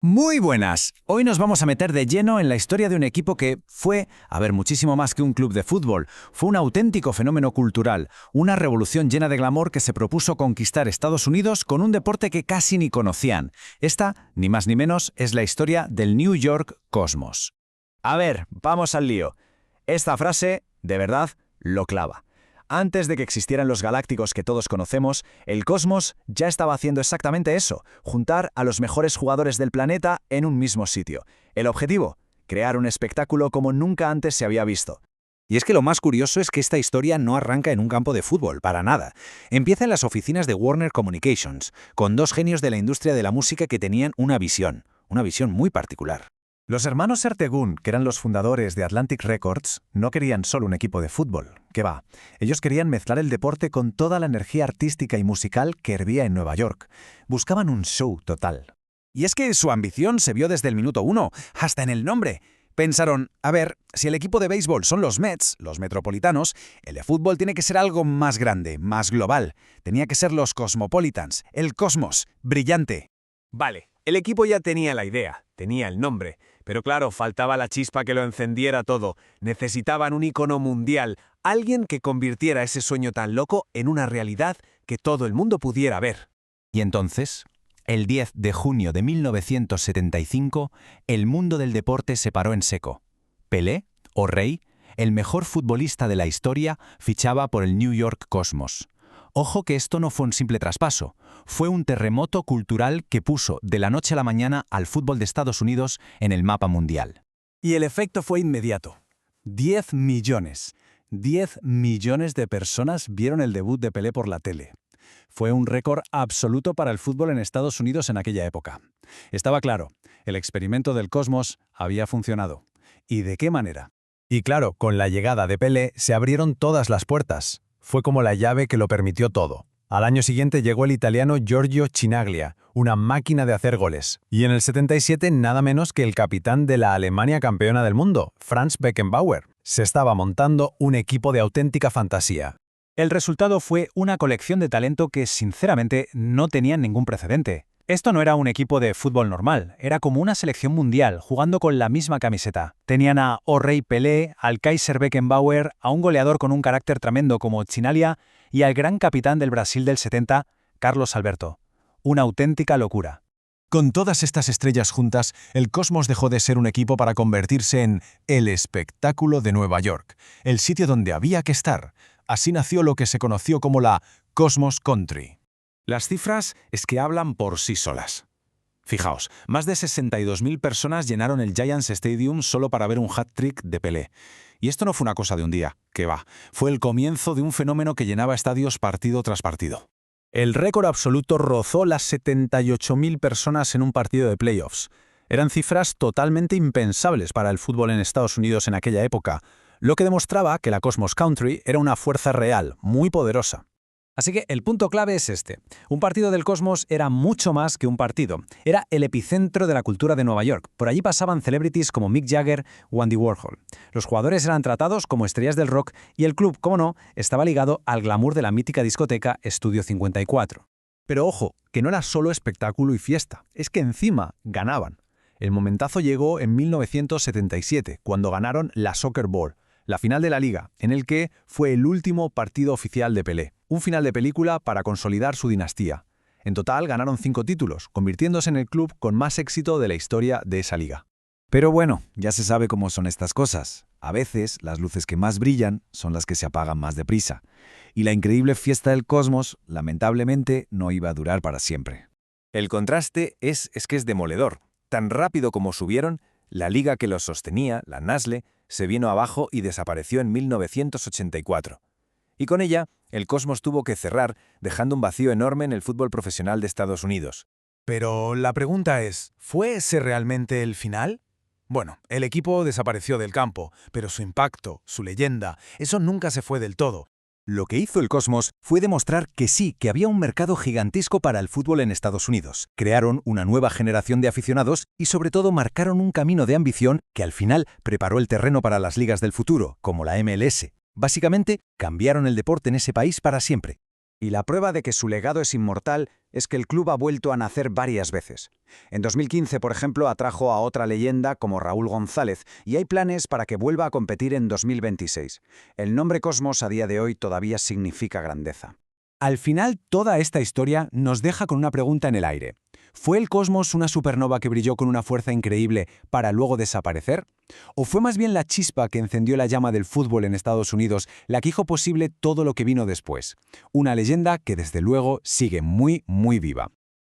Muy buenas. Hoy nos vamos a meter de lleno en la historia de un equipo que fue, muchísimo más que un club de fútbol. Fue un auténtico fenómeno cultural, una revolución llena de glamour que se propuso conquistar Estados Unidos con un deporte que casi ni conocían. Esta, ni más ni menos, es la historia del New York Cosmos. A ver, vamos al lío. Esta frase, de verdad, lo clava. Antes de que existieran los galácticos que todos conocemos, el Cosmos ya estaba haciendo exactamente eso, juntar a los mejores jugadores del planeta en un mismo sitio. El objetivo, crear un espectáculo como nunca antes se había visto. Y es que lo más curioso es que esta historia no arranca en un campo de fútbol, para nada. Empieza en las oficinas de Warner Communications, con dos genios de la industria de la música que tenían una visión muy particular. Los hermanos Ertegun, que eran los fundadores de Atlantic Records, no querían solo un equipo de fútbol. ¿Qué va? Ellos querían mezclar el deporte con toda la energía artística y musical que hervía en Nueva York. Buscaban un show total. Y es que su ambición se vio desde el minuto uno, hasta en el nombre. Pensaron, a ver, si el equipo de béisbol son los Mets, los Metropolitanos, el de fútbol tiene que ser algo más grande, más global. Tenía que ser los Cosmopolitans, el Cosmos, brillante. Vale, el equipo ya tenía la idea, tenía el nombre, pero claro, faltaba la chispa que lo encendiera todo. Necesitaban un icono mundial, alguien que convirtiera ese sueño tan loco en una realidad que todo el mundo pudiera ver. Y entonces, el 10 de junio de 1975, el mundo del deporte se paró en seco. Pelé, o Rey, el mejor futbolista de la historia, fichaba por el New York Cosmos. Ojo que esto no fue un simple traspaso, fue un terremoto cultural que puso de la noche a la mañana al fútbol de Estados Unidos en el mapa mundial. Y el efecto fue inmediato. 10 millones. 10 millones de personas vieron el debut de Pelé por la tele. Fue un récord absoluto para el fútbol en Estados Unidos en aquella época. Estaba claro, el experimento del Cosmos había funcionado. ¿Y de qué manera? Y claro, con la llegada de Pelé se abrieron todas las puertas. Fue como la llave que lo permitió todo. Al año siguiente llegó el italiano Giorgio Chinaglia, una máquina de hacer goles. Y en el 77 nada menos que el capitán de la Alemania campeona del mundo, Franz Beckenbauer. Se estaba montando un equipo de auténtica fantasía. El resultado fue una colección de talento que, sinceramente, no tenía ningún precedente. Esto no era un equipo de fútbol normal, era como una selección mundial, jugando con la misma camiseta. Tenían a O'Reilly Pelé, al Kaiser Beckenbauer, a un goleador con un carácter tremendo como Chinaglia y al gran capitán del Brasil del 70, Carlos Alberto. Una auténtica locura. Con todas estas estrellas juntas, el Cosmos dejó de ser un equipo para convertirse en el espectáculo de Nueva York, el sitio donde había que estar. Así nació lo que se conoció como la Cosmos Country. Las cifras es que hablan por sí solas. Fijaos, más de 62.000 personas llenaron el Giants Stadium solo para ver un hat-trick de Pelé. Y esto no fue una cosa de un día, que va. Fue el comienzo de un fenómeno que llenaba estadios partido tras partido. El récord absoluto rozó las 78.000 personas en un partido de playoffs. Eran cifras totalmente impensables para el fútbol en Estados Unidos en aquella época, lo que demostraba que la Cosmos Country era una fuerza real, muy poderosa. Así que el punto clave es este. Un partido del Cosmos era mucho más que un partido. Era el epicentro de la cultura de Nueva York. Por allí pasaban celebrities como Mick Jagger o Andy Warhol. Los jugadores eran tratados como estrellas del rock y el club, como no, estaba ligado al glamour de la mítica discoteca Estudio 54. Pero ojo, que no era solo espectáculo y fiesta. Es que encima ganaban. El momentazo llegó en 1977, cuando ganaron la Soccer Bowl, la final de la liga, en el que fue el último partido oficial de Pelé. Un final de película para consolidar su dinastía. En total ganaron 5 títulos, convirtiéndose en el club con más éxito de la historia de esa liga. Pero bueno, ya se sabe cómo son estas cosas. A veces, las luces que más brillan son las que se apagan más deprisa. Y la increíble fiesta del Cosmos, lamentablemente, no iba a durar para siempre. El contraste es que es demoledor. Tan rápido como subieron, la liga que los sostenía, la NASL, se vino abajo y desapareció en 1984. Y con ella, el Cosmos tuvo que cerrar, dejando un vacío enorme en el fútbol profesional de Estados Unidos. Pero la pregunta es, ¿fue ese realmente el final? Bueno, el equipo desapareció del campo, pero su impacto, su leyenda, eso nunca se fue del todo. Lo que hizo el Cosmos fue demostrar que sí, que había un mercado gigantesco para el fútbol en Estados Unidos. Crearon una nueva generación de aficionados y sobre todo marcaron un camino de ambición que al final preparó el terreno para las ligas del futuro, como la MLS. Básicamente, cambiaron el deporte en ese país para siempre. Y la prueba de que su legado es inmortal es que el club ha vuelto a nacer varias veces. En 2015, por ejemplo, atrajo a otra leyenda como Raúl González y hay planes para que vuelva a competir en 2026. El nombre Cosmos a día de hoy todavía significa grandeza. Al final, toda esta historia nos deja con una pregunta en el aire. ¿Fue el Cosmos una supernova que brilló con una fuerza increíble para luego desaparecer? ¿O fue más bien la chispa que encendió la llama del fútbol en Estados Unidos la que hizo posible todo lo que vino después? Una leyenda que desde luego sigue muy, muy viva.